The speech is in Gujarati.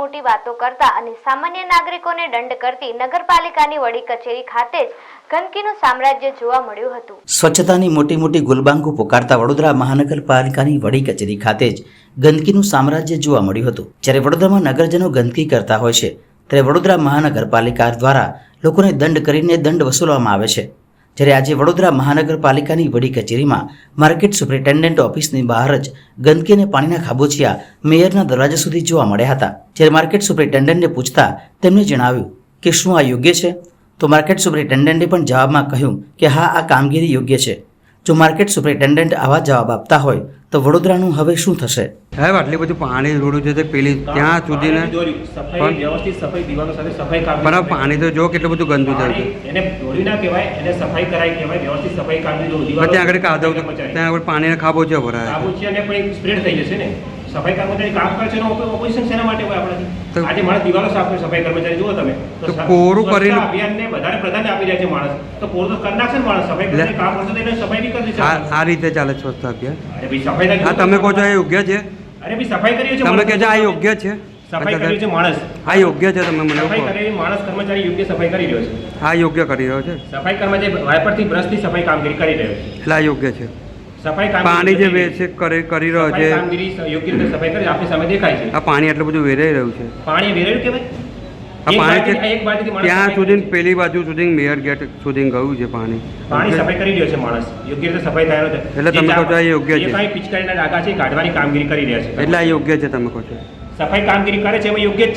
મોટી વાતો કરતા અને સામાન્ય નાગરિકોને દંડ કરતી નગરપાલિકાની વડી કચેરી ખાતે જ ગંદકીનું સામ્રાજ્ય જોવા મળ્યું હતું। સ્વચ્છતાની મોટી મોટી ગુલબાંગો પુકારતા વડોદરા મહાનગરપાલિકાની વડી કચેરી ખાતે જ ગંદકીનું સામ્રાજ્ય જોવા મળ્યું હતું। જ્યારે વડોદરામાં નગરજનો ગંદકી કરતા હોય છે ત્યારે વડોદરા મહાનગરપાલિકા દ્વારા લોકોને દંડ કરીને દંડ વસૂલવામાં આવે છે। જ્યારે આજે વડોદરા મહાનગરપાલિકાની વડી કચેરીમાં માર્કેટ સુપ્રિન્ટેન્ડન્ટ ઓફિસની બહાર જ ગંદકી અને પાણીના ખાબોચિયા મેયરના દરવાજા સુધી જોવા મળ્યા હતા। જ્યારે માર્કેટ સુપ્રિન્ટેન્ડન્ટને પૂછતા તેમણે જણાવ્યું કે શું આ યોગ્ય છે, તો માર્કેટ સુપ્રિન્ટેન્ડન્ટે પણ જવાબમાં કહ્યું કે હા, આ કામગીરી યોગ્ય છે। જો માર્કેટ સુપ્રિન્ટેન્ડન્ટ આવા જવાબ આપતા હોય તો વડોદરાનું હવે શું થશે? સાહેબ, આટલી બધું પાણી રોડું છે તે પેલી ત્યાં સુધી ને વ્યવસ્થિત સફાઈ દીવાનો સાથે સફાઈ કામ પણ પાણી તો જો કેટલું બધું ગંદુ થાય છે। એને દોરી ના કહેવાય, એને સફાઈ કરાય કહેવાય। વ્યવસ્થિત સફાઈ કામગીરી ત્યાં આગળ કાદવ ત્યાં આગળ પાણીને ખાબોચિયા ભરાય ખાબોચિયાને પણ સ્પ્રેડ થઈ જશે ને। સફાઈ કર્મચારી કામ કરે છે એનો ઓપોઝિશન શેના માટે હોય આપણાથી? આજે માણસ દિવાલો સાફ કરે સફાઈ કર્મચારી જુઓ તમે તો કોરું કરીને અભિયાનને વધારે પ્રાધાન્ય આપી રહ્યા છે માણસ, તો કોરું તો કરી નાખશે ને માણસ। સફાઈ કરીને કામ કરશે તો એને સફાઈ બી કરી દેશે। આ રીતે ચાલે સ્વચ્છતા અભિયાન? અરે ભાઈ સફાઈ હા, તમે કહો છો એ યોગ્ય છે? અરે ભાઈ સફાઈ કરી છે તમે કહો છો આ યોગ્ય છે? સફાઈ કરી છે માણસ, આ યોગ્ય છે? તમે મને સફાઈ કરી માણસ કર્મચારી યોગ્ય સફાઈ કરી રહ્યો છે। આ યોગ્ય કરી રહ્યો છે? સફાઈ કર્મચારી વાયપરથી બ્રશથી સફાઈ કામગીરી કરી રહ્યો છે એટલે આ યોગ્ય છે? સફાઈ પાણી જે વેચે કરી રહ્યો છે કામગીરી યોગ્ય રીતે સફાઈ કરી આપણી સામે દેખાય છે। આ પાણી આટલું બધું વેરાઈ રહ્યું છે, પાણી વેરાયું કહેવાય? આ પાણી એક બાલ્ટીથી માણસ ત્યાં સુધી પેલી બાજુ સુધી મેયર ગેટ સુધી ગયું છે પાણી સફાઈ કરી રહ્યો છે માણસ, યોગ્ય રીતે સફાઈ થયો છે। એટલે તમે કહો છો આ યોગ્ય છે? જે કાંઈ પિચકારીના ડાઘા છે કાઢવાની કામગીરી કરી રહ્યા છે એટલે આ યોગ્ય છે તમે કહો છો? સફાઈ કામગીરી કરે છે એમાં યોગ્ય જ